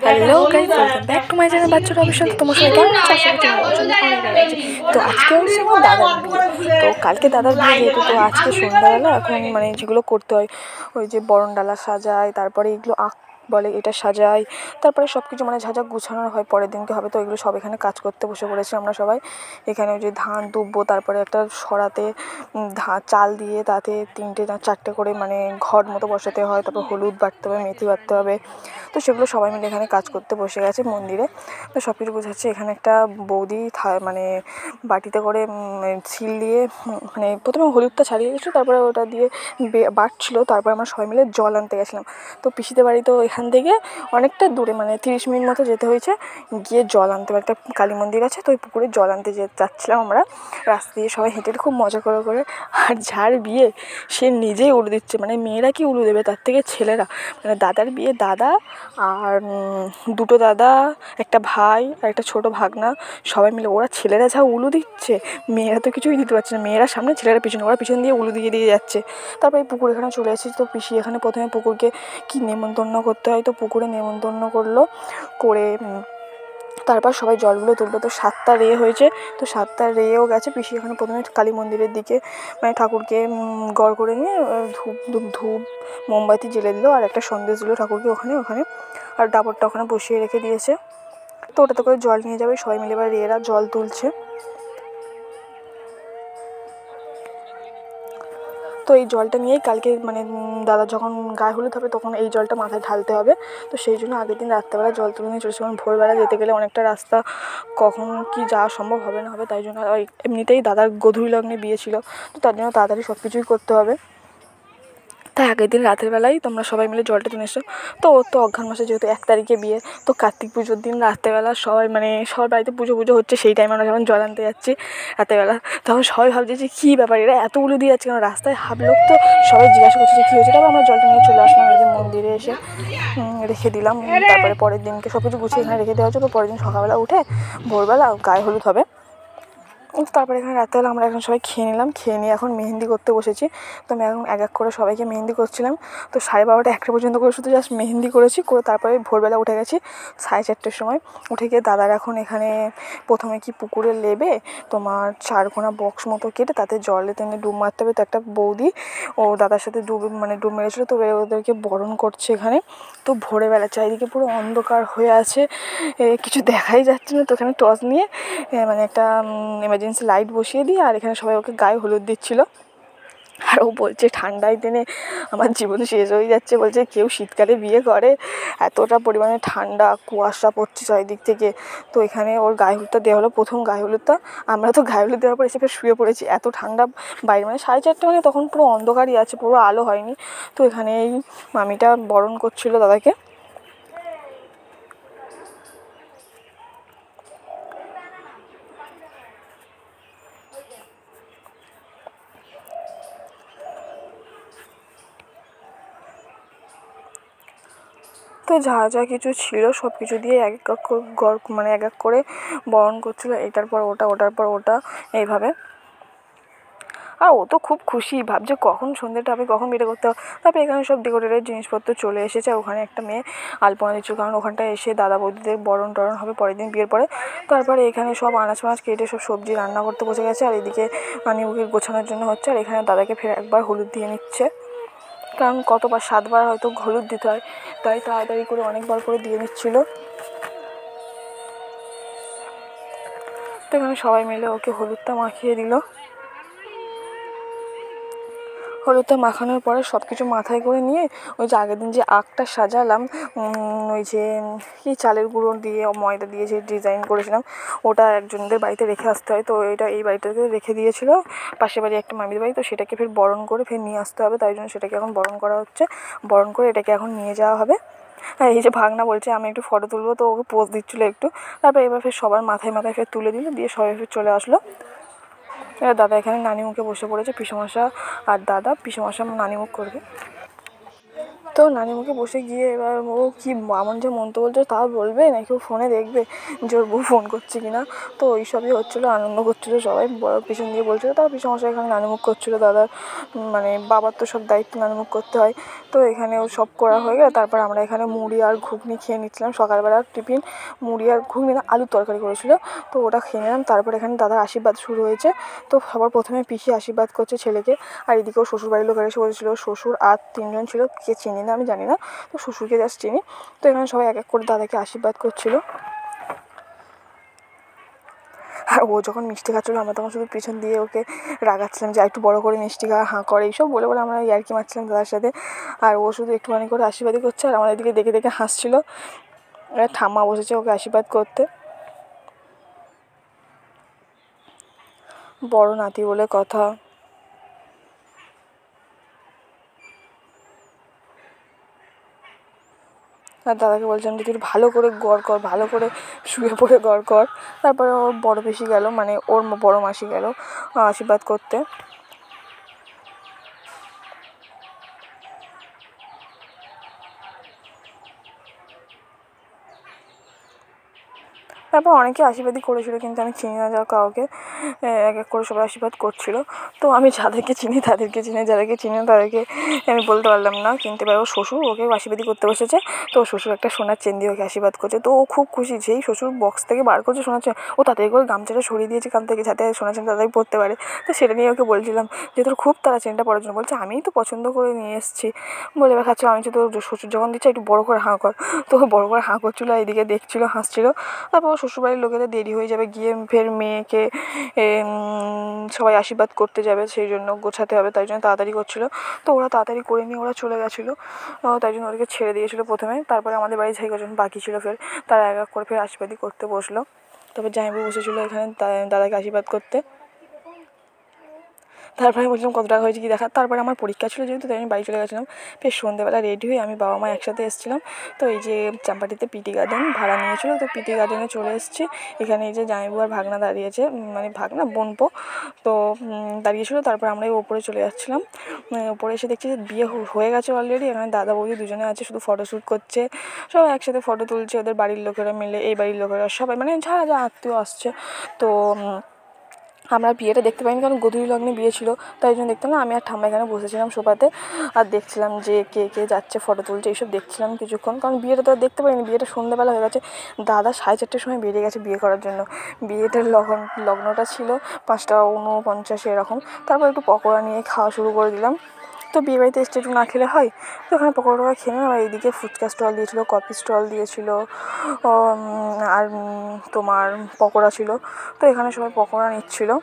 Hello guys, welcome back to my channel বাচ্চারা অবশ্যই। তোমার সবাই কেমন আছো? আশা করছি ভালো আছো। অনেক ভালো আছে। তো আজকে হচ্ছে আমার দাদার বিয়ে। তো কালকে দাদার বিয়ে যেহেতু, তো আজকে সন্ধ্যাবেলা এখন মানে যেগুলো করতে হয়, ওই যে বরণ ডালা সাজায়, তারপরে এগুলো বলে এটা সাজাই, তারপরে সব কিছু মানে ঝাঁঝা গুছানোর হয়, পরের দিনকে হবে। তো এগুলো সব এখানে কাজ করতে বসে পড়েছি আমরা সবাই। এখানে ওই যে ধান দুব্বো, তারপরে একটা সরাতে চাল দিয়ে তাতে 3টে না 4টে করে মানে ঘট মতো বসাতে হয়, তারপর হলুদ বাটতে হবে, মেথি বাটতে হবে। তো সেগুলো সবাই মিলে এখানে কাজ করতে বসে গেছে মন্দিরে। তো সব কিছু বোঝাচ্ছে। এখানে একটা বৌদি মানে বাটিতে করে ছিল দিয়ে মানে প্রথমে হলুদটা ছাড়িয়ে গেছিলো, তারপরে ওটা দিয়ে বাটছিলো। তারপর আমরা সবাই মিলে জল আনতে গেছিলাম। তো পিসিদের বাড়ি তো এখান থেকে অনেকটা দূরে, মানে 30 মিনিট মতো যেতে হয়েছে গিয়ে জল আনতে। একটা কালী মন্দির আছে, তো ওই পুকুরে জল আনতে যাচ্ছিলাম আমরা। রাস্তা দিয়ে সবাই হেঁটে খুব মজা করে। আর যার বিয়ে সে নিজেই উলু দিচ্ছে, মানে মেয়েরা কি উলু দেবে, তার থেকে ছেলেরা। মানে দাদার বিয়ে দাদা আর 2টো দাদা, একটা ভাই আর একটা ছোটো ভাগনা, সবাই মিলে ওরা ছেলেরা যা উলু দিচ্ছে, মেয়েরা তো কিছুই দিতে পারছে না। মেয়েরা সামনে, ছেলেরা পিছনে, ওরা পিছন দিয়ে উলু দিয়ে যাচ্ছে। তারপরে পুকুর এখানে চলে এসেছি। তো পিসি এখানে প্রথমে পুকুরকে কি নেমন্তন্ন করতে হয়, তো পুকুরে নেমন্তন্ন করলো করে তারপর সবাই জলগুলো তুললো। তো 7টা রে হয়েছে, তো 7টা রেও গেছে। পিসি এখানে প্রথমে কালী মন্দিরের দিকে মানে ঠাকুরকে গড় করে নিয়ে ধূপ মোমবাতি জ্বেলে দিল, আর একটা সন্দেশ দিল ঠাকুরকে ওখানে। আর ডাবরটা ওখানে বসিয়ে রেখে দিয়েছে। তো ওটাতে করে জল নিয়ে যাবে সবাই মিলে। এবার রেয়েরা জল তুলছে। তো এই জলটা নিয়েই কালকে মানে দাদা যখন গায়ে হলুদ হবে তখন এই জলটা মাথায় ঢালতে হবে। তো সেই জন্য আগের দিন রাত্রেবেলা জল তুলে নিয়ে চলেছে। কারণ ভোরবেলা যেতে গেলে অনেকটা রাস্তা, কখন কি যাওয়া সম্ভব হবে না হবে, তাই জন্য এমনিতেই দাদার গোধূলি লগ্নে বিয়ে ছিল, তো তার জন্য তাড়াতাড়ি সব কিছুই করতে হবে। তাই আগের দিন রাতের বেলায় তোমরা সবাই মিলে জলটা তুলে এসো। তো ওর তো অঘ্রাণ মাসে যেহেতু 1 তারিখে বিয়ে, তো কার্তিক পুজোর দিন রাত্রেবেলা সবাই মানে সবার বাড়িতে পুজো হচ্ছে, সেই টাইমে আমরা যখন জল আনতে যাচ্ছি রাতেরবেলা, তখন সবাই ভাবছে যে কী ব্যাপার, এরা এত উলু দিয়ে যাচ্ছে কারণ রাস্তায় হাফ লোক। তো সবাই জিজ্ঞাসা করছে যে কী হয়েছে। তারপর আমরা জলটা নিয়ে চলে আসলাম। এই যে মন্দিরে এসে রেখে দিলাম। তারপরে পরের দিনকে সব কিছু গুছিয়ে এখানে রেখে দেওয়া হচ্ছে। তো পরের দিন সকালবেলা উঠে ভোরবেলা গায়ে হলুদ হবে। তারপরে এখানে রাত্রেবেলা আমরা এখন সবাই খেয়ে নিলাম। খেয়ে নিয়ে এখন মেহেন্দি করতে বসেছি। তো আমি এখন এক করে সবাইকে মেহেন্দি করছিলাম। তো 12:30 1টা পর্যন্ত করে শুধু জাস্ট মেহেন্দি করেছি, করে তারপরে ভোরবেলা উঠে গেছি 4:30টার সময়। উঠে গিয়ে দাদার এখন এখানে প্রথমে কি পুকুরে নেবে তোমার 4 কোনা বক্স মতো কেটে তাতে জলে টেনে ডুব মারতে হবে। তো একটা বৌদি ও দাদার সাথে ডুব মেরেছিলো, তো ওদেরকে বরণ করছে এখানে। তো ভোরবেলা চারিদিকে পুরো অন্ধকার হয়ে আছে, কিছু দেখাই যাচ্ছে না। তো এখানে টর্চ নিয়ে মানে একটা এমার্জেন্সি লাইট বসিয়ে দিয়ে আর এখানে সবাই ওকে গায়ে হলুদ দিচ্ছিলো। আর ও বলছে ঠান্ডায় দিনে আমার জীবন শেষ হয়ে যাচ্ছে, বলছে কেউ শীতকালে বিয়ে করে, এতটা পরিমাণে ঠান্ডা, কুয়াশা পড়ছে চারিদিক থেকে। তো এখানে ওর গায়ে হলুদটা দেওয়া হলো, প্রথম গায়ে হলুদটা। আমরা তো গায়ে হলুদ দেওয়ার পর এসে শুয়ে পড়েছি, এত ঠান্ডা বাইরে, মানে 4:30 মানে তখন পুরো অন্ধকারই আছে, পুরো আলো হয়নি। তো এখানে এই মামিটা বরণ করছিল দাদাকে। তো যা কিছু ছিল সব কিছু দিয়ে এক এক করে বরণ করছিলো, এটার পর ওটা, ওটার পর ওটা, এইভাবে। আর ও তো খুব খুশি, ভাবছে কখন সন্ধ্যেটা হবে, কখন বিয়ে করতে হবে। তারপরে এখানে সব ডেকোরেটের জিনিসপত্র চলে এসেছে। ওখানে একটা মেয়ে আলপনা দিচ্ছিল, কারণ ওখানটায় এসে দাদা বৌদিদের বরণ টরণ হবে পরের দিন বিয়ের পরে। তারপরে এখানে সব আনাজ ফানাজ কেটে সব সবজি রান্না করতে বসে গেছে। আর এদিকে ওকে গোছানোর জন্য হচ্ছে। আর এখানে দাদাকে ফের একবার হলুদ দিয়ে নিচ্ছে, কারণ কতবার 7বার হয়তো হলুদ দিতে হয়, তাই তাড়াতাড়ি করে অনেকবার করে দিয়ে নিচ্ছিলো। তো এখানে সবাই মিলে ওকে হলুদটা মাখিয়ে দিল। হলুদটা মাখানোর পরে সব কিছু মাথায় করে নিয়ে ওই যে আগের দিন যে আঁকটা সাজালাম, ওই যে কি চালের গুঁড়ো দিয়ে ময়দা দিয়ে যে ডিজাইন করেছিলাম, ওটা একজনদের বাড়িতে রেখে আসতে হয়। তো এটা এই বাড়িটাতে রেখে দিয়েছিলো, পাশের বাড়ি একটা মামির বাড়ি। তো সেটাকে ফের বরণ করে ফের নিয়ে আসতে হবে, তাই জন্য সেটাকে এখন বরণ করা হচ্ছে। বরণ করে এটাকে এখন নিয়ে যাওয়া হবে। আর এই যে ভাগনা বলছে আমি একটু ফটো তুলবো, তো ওকে পোজ দিচ্ছিলো একটু। তারপর এবার ফের সবার মাথায় ফের তুলে দিল, দিয়ে সবাই ফের চলে আসলো। এবার দাদা এখানে নানি মুখে বসে পড়েছে, পিসেমশা আর দাদা। পিসেমশা নানি মুখ করবে। তো নানিমুখে বসে গিয়ে এবার ও কী এমন যে মন্তব্য বলছে তাও বলবে নাকি ও ফোনে দেখবে যে ওর বউ ফোন করছে কিনা। তো ওইসবই হচ্ছিলো, আনন্দ করছিলো সবাই, বড় পিছন দিয়ে বলছিলো। তাও পিছনমশাই এখানে নানিমুখ করছিলো, দাদার মানে বাবার তো সব দায়িত্ব নানিমুখ করতে হয়। তো এখানেও সব করা হয়ে গেলে তারপর আমরা এখানে মুড়ি আর ঘুগনি খেয়ে নিচ্ছিলাম। সকালবেলার টিফিন মুড়ি আর ঘুগনি না, আলুর তরকারি করেছিলো, তো ওটা খেয়ে নিলাম। তারপর এখানে দাদার আশীর্বাদ শুরু হয়েছে। তো সবার প্রথমে পিসি আশীর্বাদ করছে ছেলেকে, আর এদিকেও শ্বশুরবাড়ির লোক এসে বলেছিলো, শ্বশুর আর 3 জন ছিল, কে চিনি না আমি জানি না, তো শ্বশুরকে জাস্ট চিনি। তো এখানে সবাই এক এক করে দাদাকে আশীর্বাদ করছিলো। আর ও যখন মিষ্টি খাচ্ছিলো আমরা তখন শুধু পিছন দিয়ে ওকে রাগাচ্ছিলাম যে একটু বড় করে মিষ্টি খা, হাঁ করে, এইসব বলে বলে আমরা ইয়ার্কি মারছিলাম দাদার সাথে। আর ও শুধু একটুখানি করে আশীর্বাদই করছে আর আমাদের দিকে দেখে দেখে হাসছিলো। ঠাম্মা বসেছে ওকে আশীর্বাদ করতে, বড় নাতি বলে কথা। আর দাদাকে বলছিলাম যে তুই ভালো করে গড় কর, ভালো করে শুয়ে পড়ে গড় কর। তারপরে ওর বড় পিসি গেল, মানে ওর বড় মাসি গেল আশীর্বাদ করতে। তারপর অনেকে আশীর্বাদই করেছিলো, কিন্তু আমি চিনি না যা কাউকে, এক এক করে সবাই আশীর্বাদ করছিলো। তো আমি যাদেরকে চিনি তাদেরকে চিনি, যাদেরকে চিনি না তাদেরকে আমি বলতে পারলাম না। কিন্তু এবার ওর শ্বশুর ওকে আশীর্বাদই করতে বসেছে। তো ওর শ্বশুর একটা সোনার চেন দিয়ে ওকে আশীর্বাদ করছে। তো ও খুব খুশি, যেই শ্বশুর বক্স থেকে বার করছে সোনার চেন, ও তাড়াতাড়ি করে গামছাটা সরিয়ে দিয়েছে কান থেকে, যাতে সোনার চেন তাড়াতাড়ি পরতে পারে। তো সেটা নিয়ে ওকে বলছিলাম যে তোর খুব তারা চেনটা পরার জন্য। বলছে আমিই তো পছন্দ করে নিয়ে এসেছি বলে এবার খাচ্ছিলো। আমি তোর শ্বশুর যখন দিচ্ছে একটু বড়ো করে হাঁ কর। তো বড়ো করে হাঁ করছিলো, এইদিকে দেখছিলো, হাসছিলো। তারপর শ্বশুরবাড়ির লোকেদের দেরি হয়ে যাবে, গিয়ে ফের মেয়েকে সবাই আশীর্বাদ করতে যাবে, সেই জন্য গোছাতে হবে, তাই জন্য তাড়াতাড়ি করছিলো। তো ওরা তাড়াতাড়ি করে নিয়ে ওরা চলে গেছিলো, তাই জন্য ওদেরকে ছেড়ে দিয়েছিলো প্রথমে। তারপরে আমাদের বাড়ি থেকে কজন বাকি ছিল ফের তারা এক এক করে ফের আশীর্বাদই করতে বসলো। তারপর জামাইবাবু বসেছিলো এখানে দাদাকে আশীর্বাদ করতে। তারপরে আমি বলছিলাম কত টাকা হয়েছে কি দেখা। তারপরে আমার পরীক্ষা ছিল যেহেতু, তাই আমি বাড়ি চলে গেছিলাম। ফের সন্ধ্যেবেলা রেডি হয়ে আমি বাবা মা একসাথে এসেছিলাম। তো এই যে চাম্পাটিতে পিটি গার্ডেন ভাড়া নিয়েছিলো, তো পিটি গার্ডেনে চলে এসেছি। এখানে এই যে জামাইবাবু আর ভাগনা দাঁড়িয়েছে, মানে ভাগনা বোনপো, তো দাঁড়িয়েছিলো। তারপর আমরা ওপরে চলে যাচ্ছিলাম। ওপরে এসে দেখছি যে বিয়ে হয়ে গেছে অলরেডি। এখানে দাদা বৌদি দুজনে আছে, শুধু ফটোশ্যুট করছে, সবাই একসাথে ফটো তুলছে, ওদের বাড়ির লোকেরা মিলে, এই বাড়ির লোকেরা সবাই, মানে যারা যা আত্মীয় আসছে। তো আমরা বিয়েটা দেখতে পাইনি, কারণ গোধূলি লগ্নে বিয়ে ছিল, তাই জন্য দেখতাম না। আমি আর ঠাম্মা এখানে বসেছিলাম সোফাতে আর দেখছিলাম যে কে কে যাচ্ছে, ফটো তুলছে, এইসব দেখছিলাম কিছুক্ষণ। কারণ বিয়েটা তো আর দেখতে পাইনি, বিয়েটা সন্ধ্যেবেলা হয়ে গেছে। দাদা 4:30টার সময় বেরিয়ে গেছে বিয়ে করার জন্য। বিয়েটার লগ্নটা ছিল 5:49 এরকম। তারপর একটু পকোড়া নিয়ে খাওয়া শুরু করে দিলাম। তো বিয়েবাড়িতে এসে একটু না খেলে হয়, তো ওখানে পকোড়া খেয়ে নিলাম। আর এইদিকে ফুচকা স্টল দিয়েছিলো, কফি স্টল দিয়েছিলো, আর তোমার পকোড়া ছিল। তো এখানে সবাই পকোড়া নিচ্ছিলো।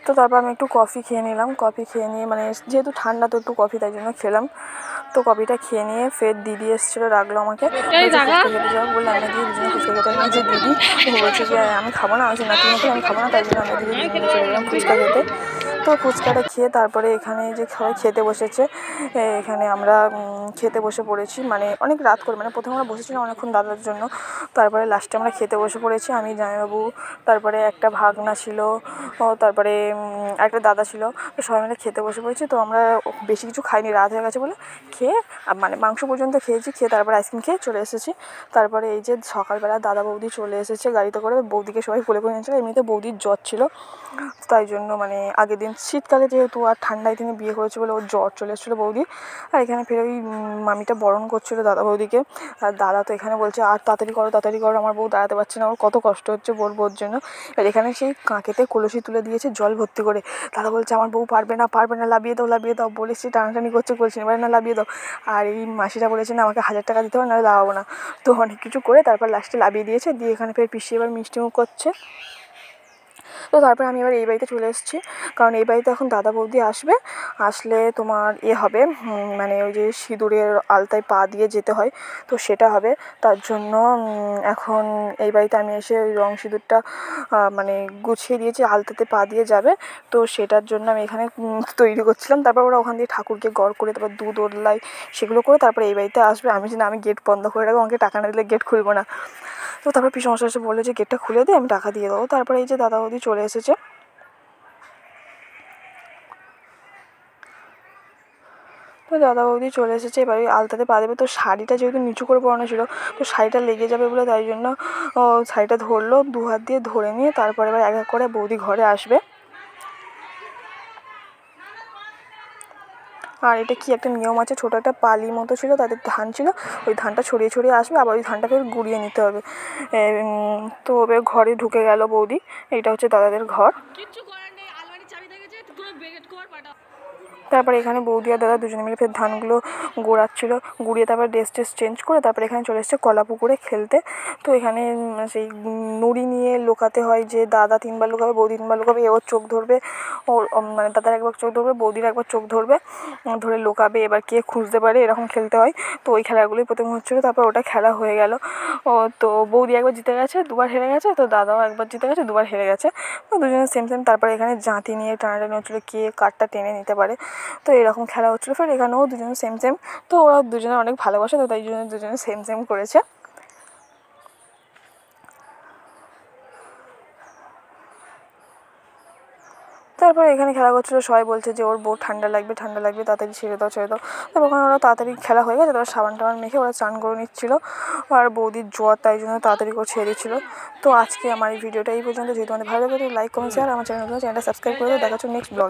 তো তারপর আমি একটু কফি খেয়ে নিলাম। কফি খেয়ে নিয়ে, মানে যেহেতু ঠান্ডা তো একটু কফি, তাই জন্য খেলাম। তো কফিটা খেয়ে নিয়ে ফের দিদি এসেছিলো, রাখলো আমাকে, ফুচকা খেতে যাবো বললে। আমরা দিয়ে দুজনে ফুচকা খেতে গেলাম। যে দিদি বলছে যে আমি খাবো না, আমি না তুমি আমি খাবো না, তাই জন্য আমরা দিদি দুজনে চলে গেলাম ফুচকা খেতে। তো ফুচকাটা খেয়ে তারপরে এখানে যে সবাই খেতে বসেছে, এখানে আমরা খেতে বসে পড়েছি। মানে অনেক রাত করে, মানে প্রথমে আমরা বসেছিলাম অনেকক্ষণ দাদার জন্য, তারপরে লাস্টে আমরা খেতে বসে পড়েছি। আমি, জামাইবাবু, তারপরে একটা ভাগনা ছিল, তারপরে একটা দাদা ছিল, তো সবাই মিলে খেতে বসে পড়েছি। তো আমরা বেশি কিছু খাইনি, রাত হয়ে গেছে বলে খেয়ে, মানে মাংস পর্যন্ত খেয়েছি, খেয়ে তারপরে আইসক্রিম খেয়ে চলে এসেছি। তারপরে এই যে সকালবেলা দাদা বৌদি চলে এসেছে গাড়িতে করে, বৌদিকে সবাই কোলে করে নিয়েছিল। এমনিতে বৌদির জ্বর ছিল, তাই জন্য মানে আগের দিন শীতকালে যেহেতু আর ঠান্ডায় তিনি বিয়ে করেছে বলে ওর জ্বর চলে এসেছিলো বৌদি। আর এখানে ফের ওই মামিটা বরণ করছিলো দাদা বৌদিকে। আর দাদা তো এখানে বলছে আর তাড়াতাড়ি করো, তাড়াতাড়ি করো, আমার বউ দাঁড়াতে পারছে না, ওর কত কষ্ট হচ্ছে বোর জন্য। আর এখানে সেই কাঁকেতে কলসি তুলে দিয়েছে জল ভর্তি করে। দাদা বলছে আমার বউ পারবে না, পারবে না, লাবিয়ে দাও, লাবিয়ে দাও, বলে সে টানাটানি করছে, বলছে এবার না লাবিয়ে দাও। আর এই মাসিরা বলেছে না আমাকে 1000 টাকা দিতে হবে, নাহলে লাগাবো না। তো অনেক কিছু করে তারপর লাস্টে লাবিয়ে দিয়েছে। দিয়ে এখানে ফের পিসি এবার মিষ্টিমুখ করছে। তো তারপরে আমি এবার এই বাড়িতে চলে এসেছি, কারণ এই বাড়িতে এখন দাদা বৌদি আসবে। আসলে তোমার হবে, মানে ওই যে সিঁদুরের আলতায় পা দিয়ে যেতে হয়, তো সেটা হবে। তার জন্য এখন এই বাড়িতে আমি এসে ওই রং সিঁদুরটা মানে গুছিয়ে দিয়েছি, আলতাতে পা দিয়ে যাবে। তো সেটার জন্য আমি এখানে তৈরি করছিলাম। তারপর ওরা ওখান দিয়ে ঠাকুরকে গড় করে, তারপর দুধ ওদলাই সেগুলো করে তারপরে এই বাড়িতে আসবে। আমি যে না, আমি গেট বন্ধ করে রাখবো, আমাকে টাকা না দিলে গেট খুলবো না। তো তারপর পিসমশাই এসে বললো যে গেটটা খুলে দে, আমি টাকা দিয়ে দেবো। তারপরে এই যে দাদা বৌদি চলে এসেছে। তো দাদা বৌদি চলে এসেছে, এবার আলতাতে পা দেবে। তো শাড়িটা যেহেতু নিচু করে পরানো ছিল, তো শাড়িটা লেগে যাবে বলে তাই জন্য শাড়িটা ধরলো, 2 হাত দিয়ে ধরে নিয়ে তারপরে এবার এক এক করে বৌদি ঘরে আসবে। আর এটা কি একটা নিয়ম আছে, ছোটো একটা পালি মতো ছিল, তাদের ধান ছিল, ওই ধানটা ছড়িয়ে ছড়িয়ে আসবে, আবার ওই ধানটাকে গুঁড়িয়ে নিতে হবে। তো এবার ঘরে ঢুকে গেল বৌদি। এইটা হচ্ছে দাদাদের ঘর। তারপরে এখানে বৌদি আর দাদা দুজনে মিলে ফের ধানগুলো গোড়াচ্ছিলো, গুঁড়িয়ে তারপর ড্রেস চেঞ্জ করে তারপরে এখানে চলে এসেছে কলা পুকুরে খেলতে। তো এখানে সেই নুড়ি নিয়ে লুকাতে হয়, যে দাদা 3বার লুকাবে, বৌদি 3বার লুকাবে, ওর চোখ ধরবে, ওর মানে দাদার একবার চোখ ধরবে, বৌদির একবার চোখ ধরবে, ধরে লুকাবে, এবার কে খুঁজতে পারে এরকম খেলতে হয়। তো ওই খেলাগুলোই প্রথম হচ্ছিলো, তারপর ওটা খেলা হয়ে গেল। তো বৌদি একবার জিতে গেছে, 2বার হেরে গেছে, তো দাদাও একবার জিতে গেছে, 2বার হেরে গেছে। তো দুজনে সেম। তারপরে এখানে জাঁতি নিয়ে টানাটানি হচ্ছিলো, কে কাঠটা টেনে নিতে পারে। তো এরকম খেলা হচ্ছিলো। ফের এখানেও দুজনে সেম। তো ওরা দুজনে অনেক ভালোবাসে, তো তাই জন্য দুজনে সেম করেছে। তারপরে এখানে খেলা করছিলো, সবাই বলছে যে ওর বউ ঠান্ডা লাগবে, তাড়াতাড়ি ছেড়ে দাও। তারপর ওখানে ওরা তাড়াতাড়ি খেলা হয়ে গেছে, তারপর সাবান টাবান মেখে ওরা চান করে নিচ্ছিলো। আর বৌদির জ্বর, তাই জন্য তাড়াতাড়ি করে ছেড়ে দিচ্ছিলো। তো আজকে আমার এই ভিডিওটা এই পর্যন্ত। যদি তোমাদের ভালো লাগে তো লাইক, কমেন্ট, শেয়ার, আমার চ্যানেলটা সাবস্ক্রাইব করে দেখাচ্ছ নেক্সট ব্লগ।